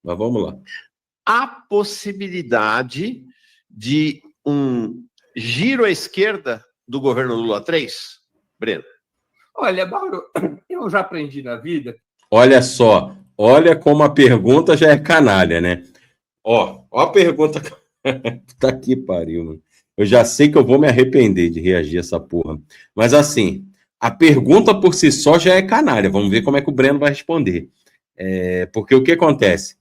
Mas vamos lá. Há possibilidade de um giro à esquerda do governo Lula 3, Breno? Olha, Mauro, eu já aprendi na vida. Olha só, olha como a pergunta já é canalha, né? Ó a pergunta. Tá que pariu, mano. Eu já sei que eu vou me arrepender de reagir a essa porra. Mas assim, a pergunta por si só já é canalha. Vamos ver como é que o Breno vai responder. Porque o que acontece?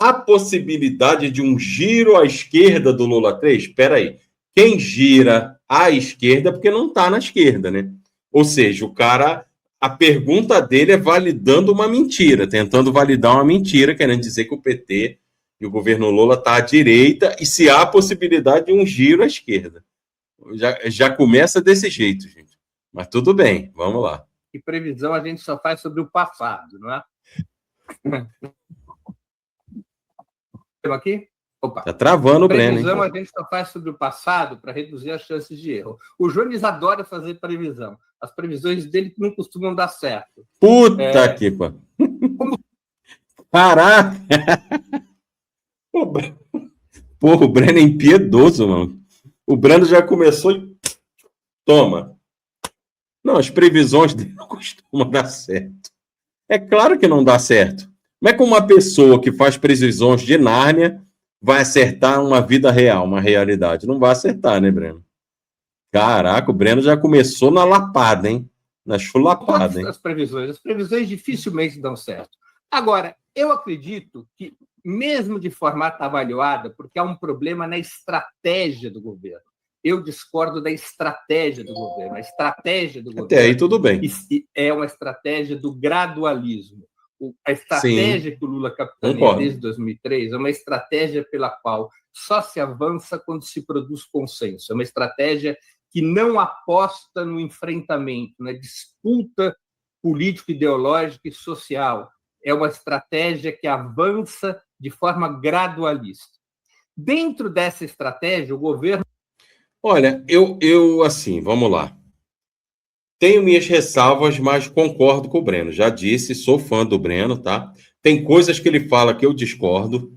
A possibilidade de um giro à esquerda do Lula 3? Espera aí. Quem gira à esquerda é porque não está na esquerda, né? Ou seja, o cara, a pergunta dele é validando uma mentira, tentando validar uma mentira, querendo dizer que o PT e o governo Lula está à direita e se há a possibilidade de um giro à esquerda. Já começa desse jeito, gente. Mas tudo bem, vamos lá. E previsão a gente só faz sobre o passado, não é? Aqui? Opa. Tá travando o Breno, hein? Previsão a gente só faz sobre o passado para reduzir as chances de erro. O Jones adora fazer previsão. As previsões dele não costumam dar certo. Puta que pariu. Caraca! Porra, o Breno é impiedoso, mano. O Breno já começou e... Toma. Não, as previsões dele não costumam dar certo. É claro que não dá certo. Como é que uma pessoa que faz previsões de Nárnia vai acertar uma vida real, uma realidade? Não vai acertar, né, Breno? Caraca, o Breno já começou na lapada, hein? Na chulapada, hein? As previsões dificilmente dão certo. Agora, eu acredito que, mesmo de forma atabalhoada, porque há um problema na estratégia do governo. Eu discordo da estratégia do governo. A estratégia do governo... Até aí tudo bem. É uma estratégia do gradualismo. A estratégia Sim, que o Lula capitaneia desde 2003 é uma estratégia pela qual só se avança quando se produz consenso. É uma estratégia que não aposta no enfrentamento, na disputa político-ideológica e social. É uma estratégia que avança de forma gradualista. Dentro dessa estratégia, o governo... Olha, eu assim, vamos lá. Tenho minhas ressalvas, mas concordo com o Breno. Já disse, sou fã do Breno, tá? Tem coisas que ele fala que eu discordo.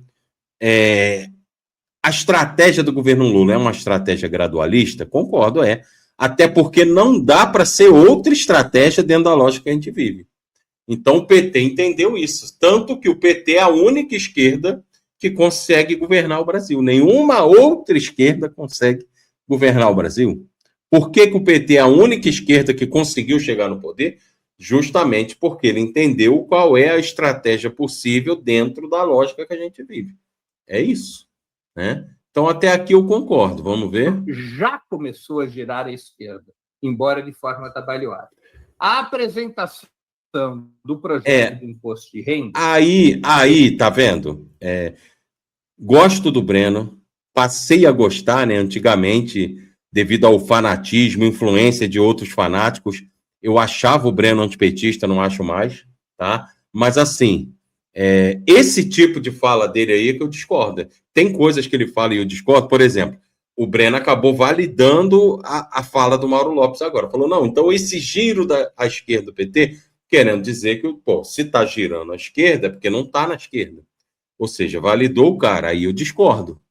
A estratégia do governo Lula é uma estratégia gradualista? Concordo, é. Até porque não dá para ser outra estratégia dentro da lógica que a gente vive. Então o PT entendeu isso. Tanto que o PT é a única esquerda que consegue governar o Brasil. Nenhuma outra esquerda consegue governar o Brasil. Por que o PT é a única esquerda que conseguiu chegar no poder? Justamente porque ele entendeu qual é a estratégia possível dentro da lógica que a gente vive. É isso, né? Então, até aqui eu concordo. Vamos ver? Já começou a girar à esquerda, embora de forma atabalhoada. A apresentação do projeto de imposto de renda... Aí, tá vendo? Gosto do Breno, passei a gostar, né? Antigamente, devido ao fanatismo, influência de outros fanáticos, eu achava o Breno antipetista, não acho mais, tá? Mas assim, esse tipo de fala dele aí é que eu discordo. Tem coisas que ele fala e eu discordo. Por exemplo, o Breno acabou validando a fala do Mauro Lopes agora. Falou, não, então esse giro à esquerda do PT, querendo dizer que, pô, se tá girando à esquerda é porque não tá na esquerda. Ou seja, validou o cara. Aí eu discordo.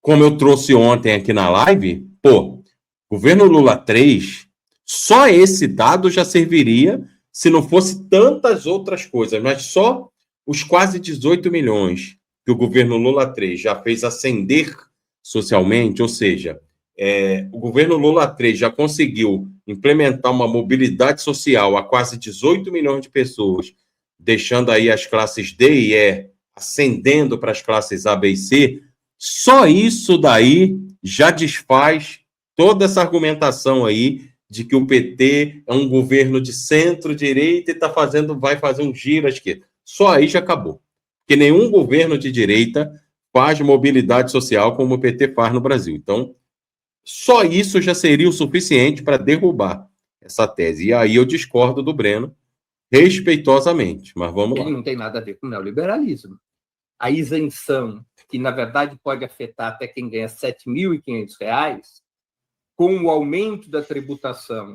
Como eu trouxe ontem aqui na live, pô, governo Lula 3, só esse dado já serviria se não fosse tantas outras coisas, mas só os quase 18 milhões que o governo Lula 3 já fez ascender socialmente, ou seja, o governo Lula 3 já conseguiu implementar uma mobilidade social a quase 18 milhões de pessoas, deixando aí as classes D e E ascendendo para as classes A, B e C. Só isso daí já desfaz toda essa argumentação aí de que o PT é um governo de centro-direita e vai fazer um giro à esquerda. Só aí já acabou. Porque nenhum governo de direita faz mobilidade social como o PT faz no Brasil. Então, só isso já seria o suficiente para derrubar essa tese. E aí eu discordo do Breno, respeitosamente. Mas vamos lá. Ele não tem nada a ver com o neoliberalismo. A isenção, que na verdade pode afetar até quem ganha R$ 7.500, com o aumento da tributação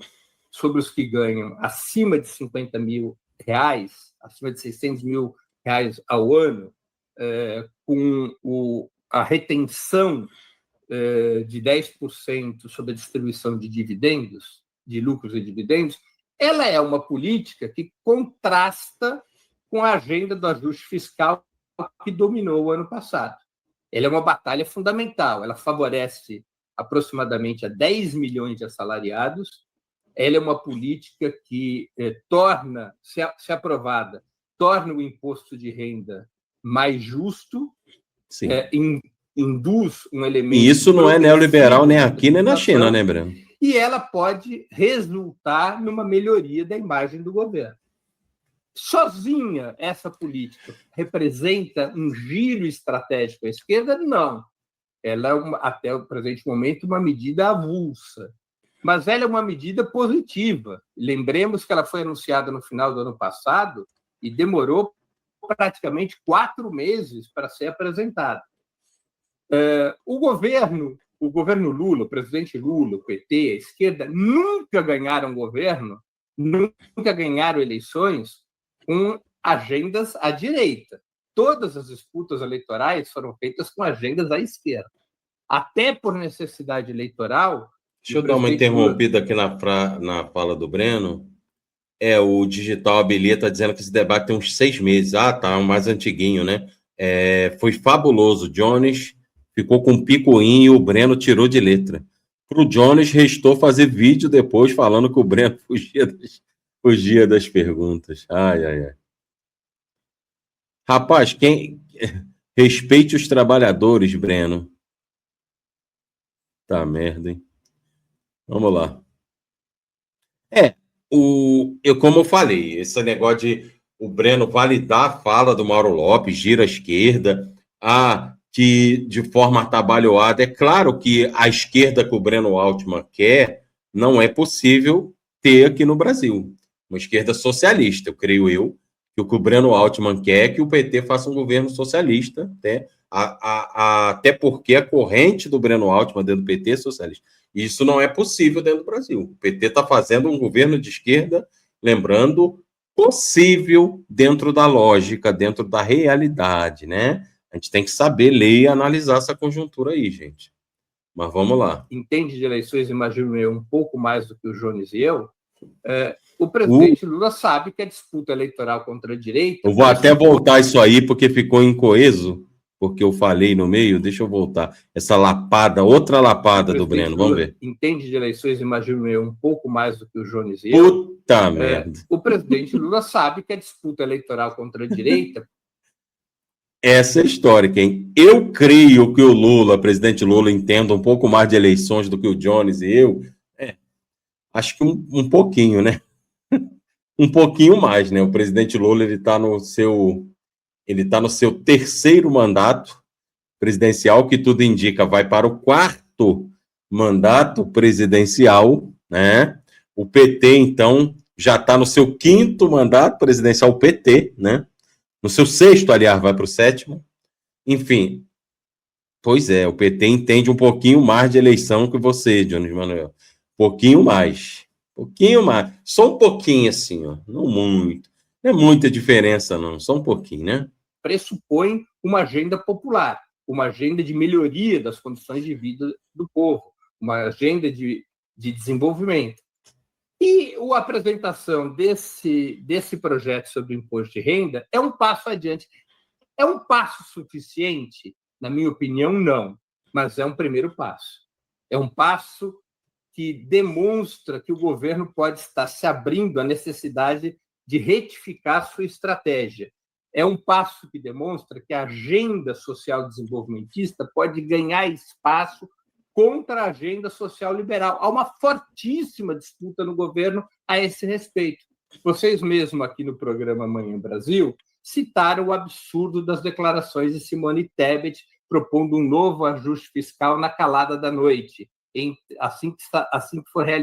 sobre os que ganham acima de R$ 50.000, acima de R$600 mil ao ano, com a retenção de 10% sobre a distribuição de dividendos, de lucros e dividendos, ela é uma política que contrasta com a agenda do ajuste fiscal que dominou o ano passado. Ela é uma batalha fundamental, ela favorece aproximadamente a 10 milhões de assalariados, ela é uma política que torna, se aprovada, torna o imposto de renda mais justo, induz um elemento... E isso não é neoliberal nem aqui, nem na China, né, Breno? E ela pode resultar numa melhoria da imagem do governo. Sozinha, essa política representa um giro estratégico à esquerda? Não. Ela é, até o presente momento, uma medida avulsa. Mas ela é uma medida positiva. Lembremos que ela foi anunciada no final do ano passado e demorou praticamente 4 meses para ser apresentada. O governo Lula, o presidente Lula, o PT, a esquerda, nunca ganharam governo, nunca ganharam eleições com agendas à direita. Todas as disputas eleitorais foram feitas com agendas à esquerda. Até por necessidade eleitoral... Deixa eu dar uma interrompida aqui na fala do Breno. O Digital Abilia está dizendo que esse debate tem uns 6 meses. Ah, tá, um mais antiguinho, né? Foi fabuloso. Jones ficou com um picuinho e o Breno tirou de letra. Para o Jones, restou fazer vídeo depois falando que o Breno fugia das perguntas. Ai. Rapaz, respeite os trabalhadores, Breno. Tá merda, hein? Vamos lá. Como eu falei, esse negócio de o Breno validar a fala do Mauro Lopes, gira à esquerda, que de forma atabalhoada, é claro que a esquerda que o Breno Altman quer não é possível ter aqui no Brasil. Uma esquerda socialista, eu creio que o Breno Altman quer é que o PT faça um governo socialista, até porque a corrente do Breno Altman dentro do PT é socialista. Isso não é possível dentro do Brasil. O PT está fazendo um governo de esquerda, lembrando, possível dentro da lógica, dentro da realidade, né? A gente tem que saber ler e analisar essa conjuntura aí, gente. Mas vamos lá. Entende de eleições, imagino eu, um pouco mais do que o Jones e eu. O presidente Lula sabe que a disputa eleitoral contra a direita... Eu vou até voltar isso aí, porque ficou incoeso, porque eu falei no meio. Deixa eu voltar. Essa lapada, outra lapada do Breno, vamos ver. Entende de eleições, imagino eu, um pouco mais do que o Jones e eu. Puta merda. O presidente Lula sabe que a disputa eleitoral contra a direita... Essa é histórica, hein? Eu creio que o Lula, presidente Lula, entenda um pouco mais de eleições do que o Jones e eu. Acho que um pouquinho, né? Um pouquinho mais, né? O presidente Lula, ele está no seu 3º mandato presidencial, que tudo indica vai para o 4º mandato presidencial, né? O PT, então, já está no seu 5º mandato presidencial, o PT, né? No seu 6º, aliás, vai para o 7º. Enfim, pois é, o PT entende um pouquinho mais de eleição que você, Jones Manuel. Pouquinho mais. Só um pouquinho, assim, ó. Não muito. Não é muita diferença, não. Só um pouquinho, né? Pressupõe uma agenda popular, uma agenda de melhoria das condições de vida do povo, uma agenda de desenvolvimento. E a apresentação desse projeto sobre o imposto de renda é um passo adiante. É um passo suficiente? Na minha opinião, não. Mas é um primeiro passo. É um passo que demonstra que o governo pode estar se abrindo à necessidade de retificar sua estratégia. É um passo que demonstra que a agenda social desenvolvimentista pode ganhar espaço contra a agenda social liberal. Há uma fortíssima disputa no governo a esse respeito. Vocês mesmos aqui no programa Manhã Brasil citaram o absurdo das declarações de Simone Tebet propondo um novo ajuste fiscal na calada da noite, assim que forem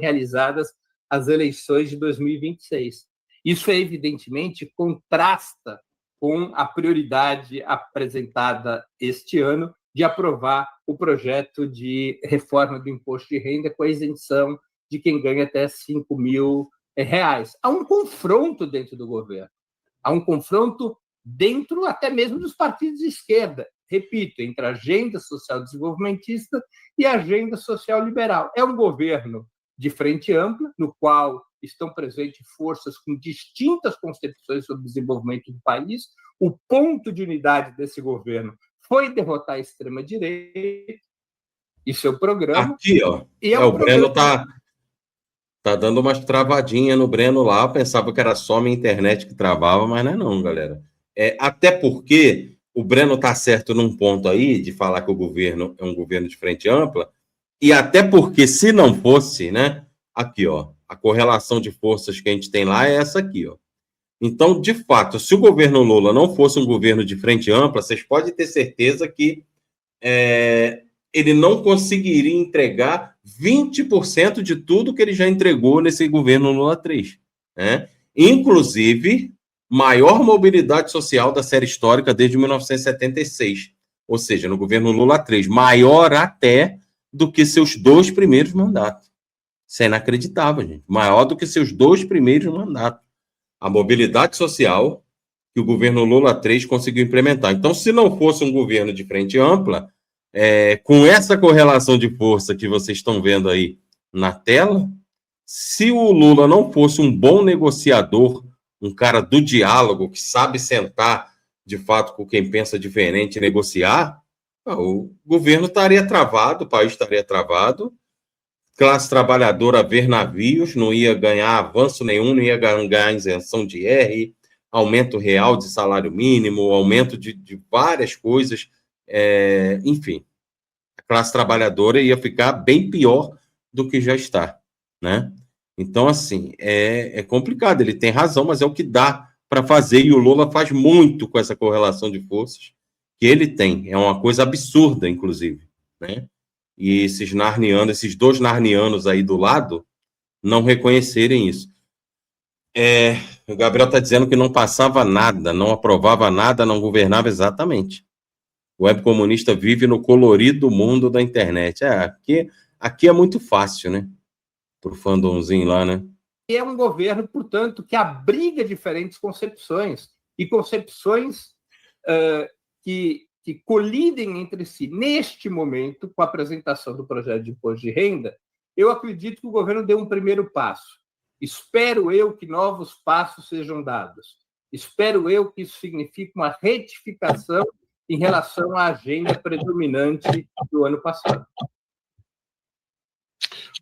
realizadas as eleições de 2026. Isso, evidentemente, contrasta com a prioridade apresentada este ano de aprovar o projeto de reforma do imposto de renda com a isenção de quem ganha até R$ 5 mil reais. Há um confronto dentro do governo. Há um confronto dentro até mesmo dos partidos de esquerda. Repito, entre a agenda social desenvolvimentista e a agenda social liberal. É um governo de frente ampla, no qual estão presentes forças com distintas concepções sobre o desenvolvimento do país. O ponto de unidade desse governo foi derrotar a extrema-direita e seu programa. Aqui, ó. O Breno tá dando umas travadinhas no Breno lá. Eu pensava que era só minha internet que travava, mas não é não, galera. Até porque o Breno tá certo num ponto aí de falar que o governo é um governo de frente ampla, e até porque se não fosse, né? Aqui, ó, a correlação de forças que a gente tem lá é essa aqui, ó. Então, de fato, se o governo Lula não fosse um governo de frente ampla, vocês podem ter certeza que ele não conseguiria entregar 20% de tudo que ele já entregou nesse governo Lula 3. Né? Inclusive, maior mobilidade social da série histórica desde 1976. Ou seja, no governo Lula 3, maior até do que seus 2 primeiros mandatos. Isso é inacreditável, gente. Maior do que seus 2 primeiros mandatos. A mobilidade social que o governo Lula 3 conseguiu implementar. Então, se não fosse um governo de frente ampla, com essa correlação de força que vocês estão vendo aí na tela, se o Lula não fosse um bom negociador, um cara do diálogo, que sabe sentar, de fato, com quem pensa diferente e negociar, o governo estaria travado, o país estaria travado, classe trabalhadora a ver navios, não ia ganhar avanço nenhum, não ia ganhar isenção de IR, aumento real de salário mínimo, aumento de várias coisas, enfim, a classe trabalhadora ia ficar bem pior do que já está, né? Então, assim, é complicado, ele tem razão, mas é o que dá para fazer, e o Lula faz muito com essa correlação de forças que ele tem, é uma coisa absurda, inclusive, né? E esses narnianos, esses 2 narnianos aí do lado, não reconhecerem isso. O Gabriel está dizendo que não passava nada, não aprovava nada, não governava exatamente. O web comunista vive no colorido mundo da internet. Aqui é muito fácil, né? Pro fandomzinho lá, né? E é um governo, portanto, que abriga diferentes concepções, e concepções que colidem entre si. Neste momento, com a apresentação do projeto de imposto de renda, eu acredito que o governo deu um primeiro passo. Espero eu que novos passos sejam dados. Espero eu que isso signifique uma retificação em relação à agenda predominante do ano passado.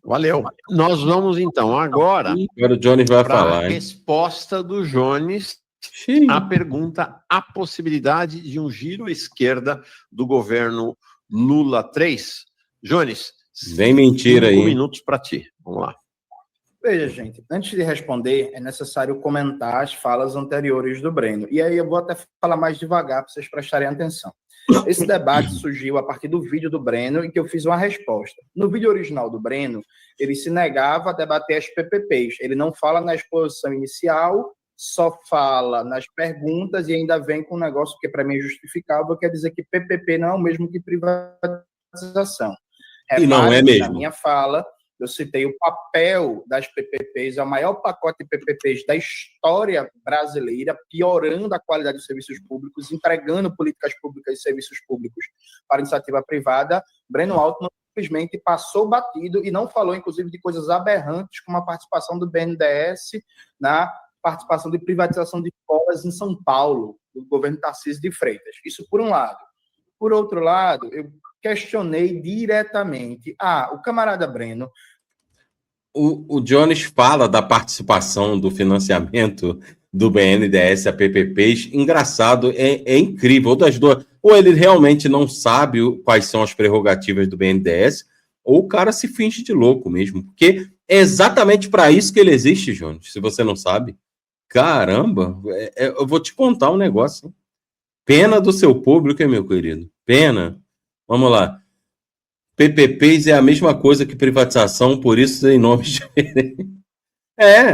Valeu. Nós vamos, então, agora o Jones vai falar, a resposta do Jones à pergunta: a possibilidade de um giro à esquerda do governo Lula 3. Jones, vem mentira 5 aí. minutos para ti. Vamos lá. Veja, gente, antes de responder, é necessário comentar as falas anteriores do Breno. E aí eu vou até falar mais devagar para vocês prestarem atenção. Esse debate surgiu a partir do vídeo do Breno, em que eu fiz uma resposta. No vídeo original do Breno, ele se negava a debater as PPPs. Ele não fala na exposição inicial, só fala nas perguntas e ainda vem com um negócio que para mim é justificável, quer dizer que PPP não é o mesmo que privatização. E não é mesmo. Na minha fala, eu citei o papel das PPPs, é o maior pacote de PPPs da história brasileira, piorando a qualidade dos serviços públicos, entregando políticas públicas e serviços públicos para a iniciativa privada. Breno Altman simplesmente passou batido e não falou, inclusive, de coisas aberrantes, como a participação do BNDES na participação de privatização de escolas em São Paulo, do governo Tarcísio de Freitas. Isso por um lado. Por outro lado, eu questionei diretamente. O camarada Breno... O Jones fala da participação do financiamento do BNDES a PPPs. Engraçado, é incrível. Ou ele realmente não sabe quais são as prerrogativas do BNDES, ou o cara se finge de louco mesmo. Porque é exatamente para isso que ele existe, Jones, se você não sabe. Caramba, eu vou te contar um negócio. Hein? Pena do seu público, hein, meu querido? Pena. Vamos lá. PPPs é a mesma coisa que privatização, por isso tem nomes diferentes.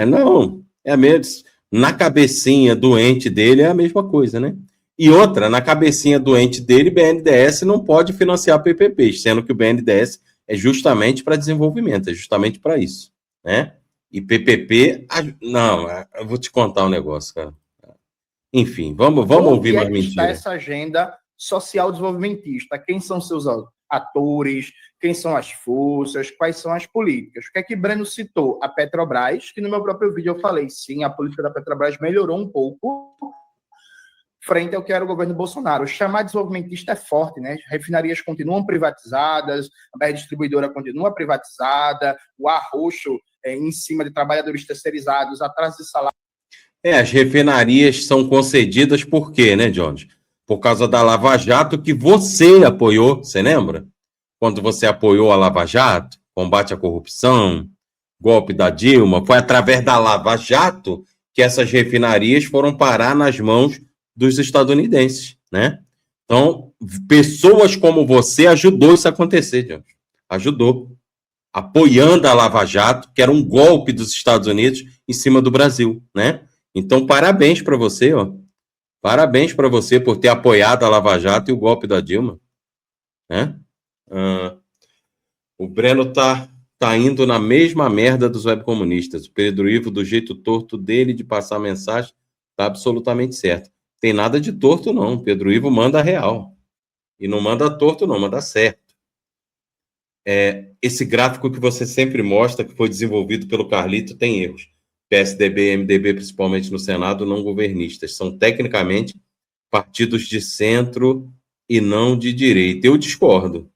Não. É a mesma. Na cabecinha doente dele é a mesma coisa, né? E outra, na cabecinha doente dele, BNDES não pode financiar PPPs, sendo que o BNDES é justamente para desenvolvimento, é justamente para isso, né? E PPP... Não, eu vou te contar um negócio, cara. Enfim, vamos ouvir mais mentira. Essa agenda social desenvolvimentista? Quem são seus atores? Quem são as forças? Quais são as políticas? O que é que Breno citou? A Petrobras, que no meu próprio vídeo eu falei, sim, a política da Petrobras melhorou um pouco frente ao que era o governo Bolsonaro. Chamar de desenvolvimentista é forte, né? Refinarias continuam privatizadas, a BR Distribuidora continua privatizada, o arroxo em cima de trabalhadores terceirizados, atraso de salário. As refinarias são concedidas por quê, né, Jones? Por causa da Lava Jato que você apoiou, você lembra? Quando você apoiou a Lava Jato, combate à corrupção, golpe da Dilma, foi através da Lava Jato que essas refinarias foram parar nas mãos dos estadunidenses, né? Então, pessoas como você ajudou isso a acontecer, Jones. Ajudou. Apoiando a Lava Jato, que era um golpe dos Estados Unidos em cima do Brasil, né? Então, parabéns para você, ó. Parabéns para você por ter apoiado a Lava Jato e o golpe da Dilma, né? O Breno tá indo na mesma merda dos webcomunistas. O Pedro Ivo, do jeito torto dele de passar mensagem, tá absolutamente certo. Tem nada de torto, não. O Pedro Ivo manda real. E não manda torto, não, manda certo. Esse gráfico que você sempre mostra, que foi desenvolvido pelo Carlito, tem erros. PSDB e MDB, principalmente no Senado, não governistas. São, tecnicamente, partidos de centro e não de direita. Eu discordo.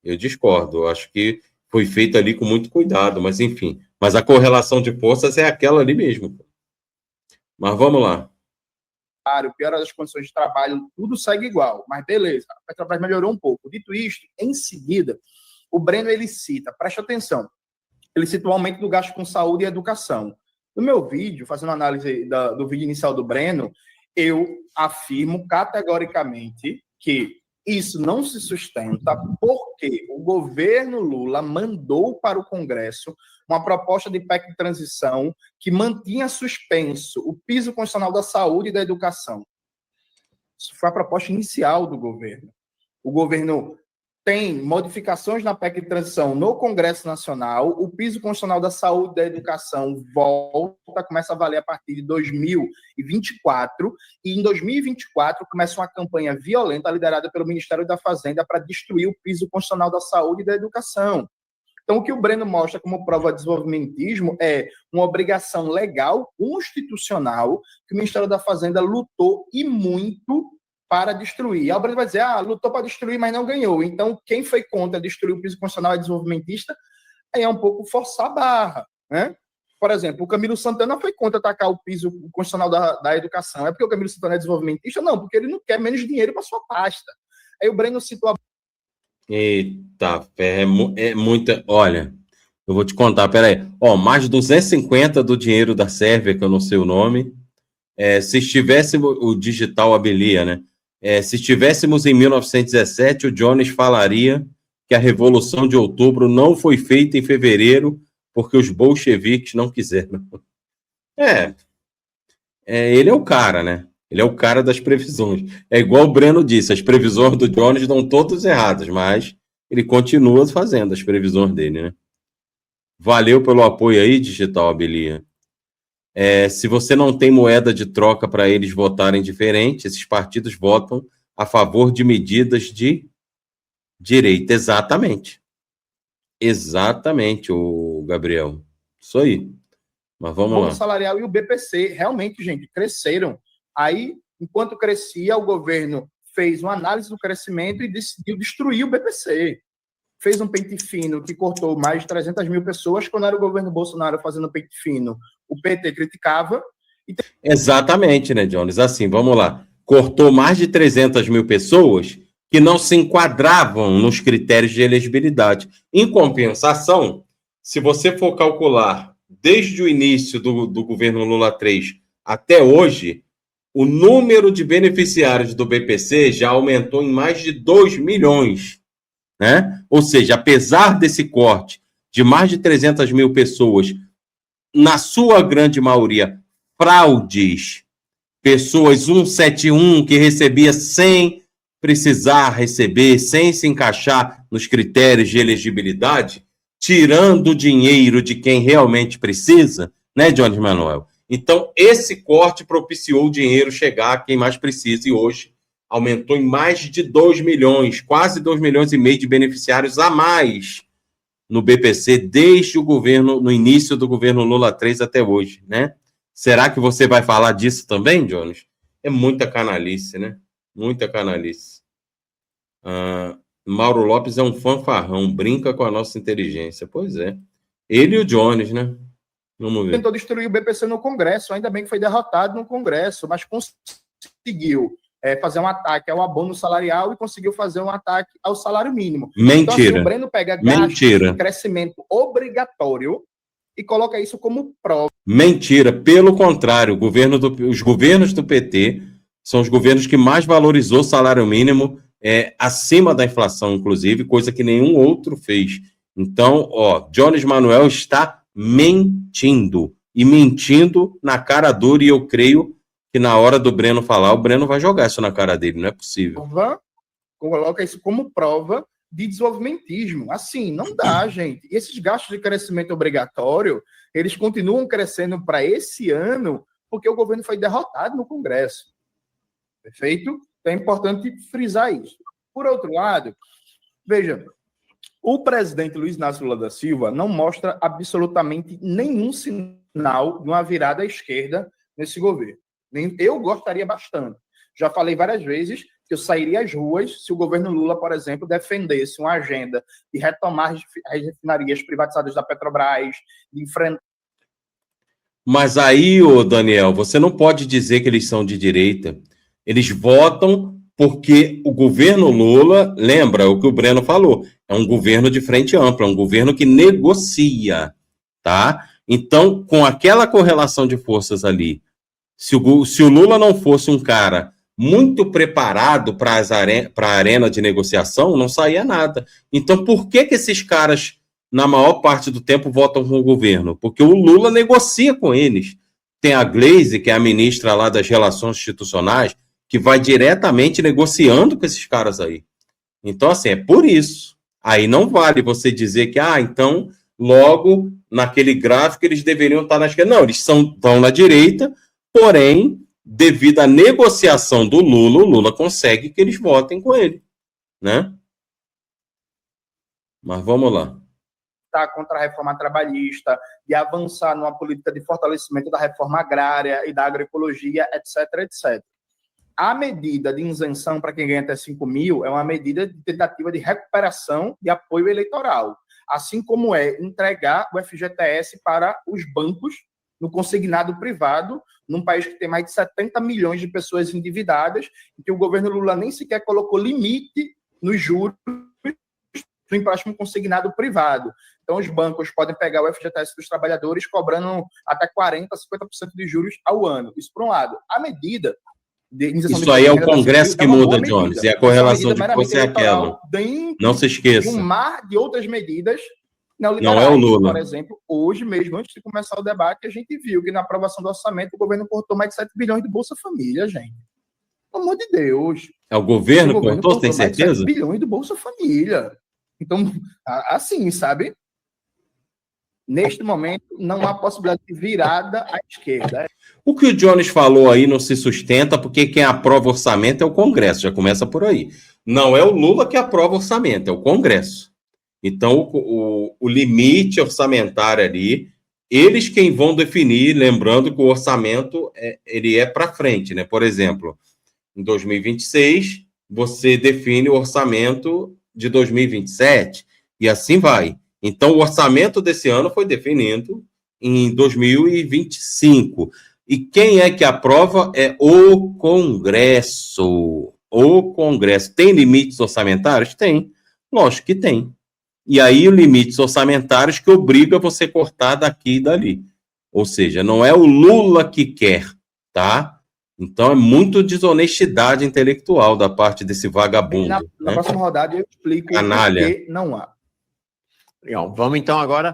Eu acho que foi feito ali com muito cuidado, mas enfim. Mas a correlação de forças é aquela ali mesmo. Mas vamos lá. Pior das condições de trabalho, tudo segue igual. Mas beleza, a Petrobras melhorou um pouco. Dito isto, em seguida, o Breno, ele cita, preste atenção, ele cita o aumento do gasto com saúde e educação. No meu vídeo, fazendo análise do vídeo inicial do Breno, eu afirmo categoricamente que isso não se sustenta porque o governo Lula mandou para o Congresso uma proposta de PEC de transição que mantinha suspenso o piso constitucional da saúde e da educação. Isso foi a proposta inicial do governo. O governo tem modificações na PEC de transição no Congresso Nacional, o piso constitucional da saúde e da educação começa a valer a partir de 2024, e em 2024 começa uma campanha violenta liderada pelo Ministério da Fazenda para destruir o piso constitucional da saúde e da educação. Então, o que o Breno mostra como prova de desenvolvimentismo é uma obrigação legal, constitucional, que o Ministério da Fazenda lutou e muito para destruir. E o Breno vai dizer, lutou para destruir, mas não ganhou. Então, quem foi contra destruir o piso constitucional é desenvolvimentista, aí é um pouco forçar a barra, né? Por exemplo, o Camilo Santana foi contra atacar o piso constitucional da educação. É porque o Camilo Santana é desenvolvimentista? Não, porque ele não quer menos dinheiro para sua pasta. Aí o Breno citou a... Eita, é muita... Olha, eu vou te contar, peraí. Mais de 250 do dinheiro da Sérvia, que eu não sei o nome. Se estivéssemos... O Digital Abilia, né? Se estivéssemos em 1917, o Jones falaria que a Revolução de Outubro não foi feita em fevereiro porque os bolcheviques não quiseram. Ele é o cara, né? Ele é o cara das previsões. É igual o Breno disse, as previsões do Jones dão todas erradas, mas ele continua fazendo as previsões dele, né? Valeu pelo apoio aí, Digital Abilia. Se você não tem moeda de troca para eles votarem diferente, esses partidos votam a favor de medidas de direita. Exatamente, o Gabriel. Isso aí. Mas vamos lá. O salarial e o BPC, realmente, gente, cresceram. Aí, enquanto crescia, o governo fez uma análise do crescimento e decidiu destruir o BPC. Fez um pente fino que cortou mais de 300 mil pessoas. Quando era o governo Bolsonaro fazendo pente fino, o PT criticava. Exatamente, né, Jones? Assim, vamos lá. Cortou mais de 300 mil pessoas que não se enquadravam nos critérios de elegibilidade. Em compensação, se você for calcular desde o início do governo Lula 3 até hoje, o número de beneficiários do BPC já aumentou em mais de 2 milhões. Né? Ou seja, apesar desse corte de mais de 300 mil pessoas, na sua grande maioria, fraudes, pessoas 171 que recebia sem precisar receber, sem se encaixar nos critérios de elegibilidade, tirando o dinheiro de quem realmente precisa, né, Jones Manuel? Então, esse corte propiciou o dinheiro chegar a quem mais precisa e hoje aumentou em mais de 2 milhões, quase 2 milhões e meio de beneficiários a mais no BPC desde o governo, no início do governo Lula 3 até hoje, né? Será que você vai falar disso também, Jones? É muita canalice, né? Muita canalice. Mauro Lopes é um fanfarrão, brinca com a nossa inteligência. Pois é. Ele e o Jones, né? Vamos ver. Tentou destruir o BPC no Congresso, ainda bem que foi derrotado no Congresso, mas conseguiu fazer um ataque ao abono salarial e conseguiu fazer um ataque ao salário mínimo. Mentira. Então, assim, o Breno pega gastos de crescimento obrigatório e coloca isso como prova. Mentira. Pelo contrário, os governos do PT são os governos que mais valorizou o salário mínimo acima da inflação, inclusive, coisa que nenhum outro fez. Então, Jones Manuel está mentindo. E mentindo na cara dura, e eu creio que na hora do Breno falar, o Breno vai jogar isso na cara dele, não é possível. Coloca isso como prova de desenvolvimentismo. Assim, não dá, gente. E esses gastos de crescimento obrigatório, eles continuam crescendo para esse ano, porque o governo foi derrotado no Congresso. Perfeito? Então é importante frisar isso. Por outro lado, veja, o presidente Luiz Inácio Lula da Silva não mostra absolutamente nenhum sinal de uma virada à esquerda nesse governo. Eu gostaria bastante. Já falei várias vezes que eu sairia às ruas se o governo Lula, por exemplo, defendesse uma agenda de retomar as refinarias privatizadas da Petrobras, de enfrentar... Mas aí, Daniel, você não pode dizer que eles são de direita. Eles votam porque o governo Lula, lembra o que o Breno falou, é um governo de frente ampla, é um governo que negocia, tá? Então, com aquela correlação de forças ali, se o Lula não fosse um cara muito preparado para a arena de negociação, não saía nada. Então, por que esses caras, na maior parte do tempo, votam com o governo? Porque o Lula negocia com eles. Tem a Gleisi, que é a ministra lá das Relações Institucionais, que vai diretamente negociando com esses caras aí. Então, assim, é por isso. Aí não vale você dizer que, então, logo, naquele gráfico, eles deveriam estar na esquerda. Não, eles estão na direita, porém, devido à negociação do Lula, o Lula consegue que eles votem com ele, né? Mas vamos lá. Contra a reforma trabalhista, de avançar numa política de fortalecimento da reforma agrária e da agroecologia, etc, etc. A medida de isenção para quem ganha até 5 mil é uma medida de tentativa de recuperação de apoio eleitoral, assim como entregar o FGTS para os bancos no consignado privado, num país que tem mais de 70 milhões de pessoas endividadas, e que o governo Lula nem sequer colocou limite nos juros do empréstimo consignado privado. Então, os bancos podem pegar o FGTS dos trabalhadores cobrando até 40%, 50% de juros ao ano. Isso por um lado. A medida... Isso aí é o Congresso que muda, Jones, e a correlação de força é aquela. Não se esqueça. Um mar de outras medidas não é o Lula. Por exemplo, hoje mesmo, antes de começar o debate, a gente viu que na aprovação do orçamento o governo cortou mais de 7 bilhões de Bolsa Família, gente. Pelo amor de Deus. É o governo que cortou, tem certeza? Mais de 7 bilhões de Bolsa Família. Então, assim, sabe? Neste momento, não há possibilidade de virada à esquerda. O que o Jones falou aí não se sustenta, porque quem aprova orçamento é o Congresso, já começa por aí. Não é o Lula que aprova orçamento, é o Congresso. Então, o limite orçamentário ali, eles quem vão definir, lembrando que o orçamento ele é para frente, né? Por exemplo, em 2026, você define o orçamento de 2027, e assim vai. Então, o orçamento desse ano foi definido em 2025. E quem é que aprova é o Congresso. O Congresso. Tem limites orçamentários? Tem. Lógico que tem. E aí, limites orçamentários que obriga você a cortar daqui e dali. Ou seja, não é o Lula que quer, tá? Então, é muito desonestidade intelectual da parte desse vagabundo. Na próxima rodada eu explico Canalha. por que não há. Legal. Vamos então agora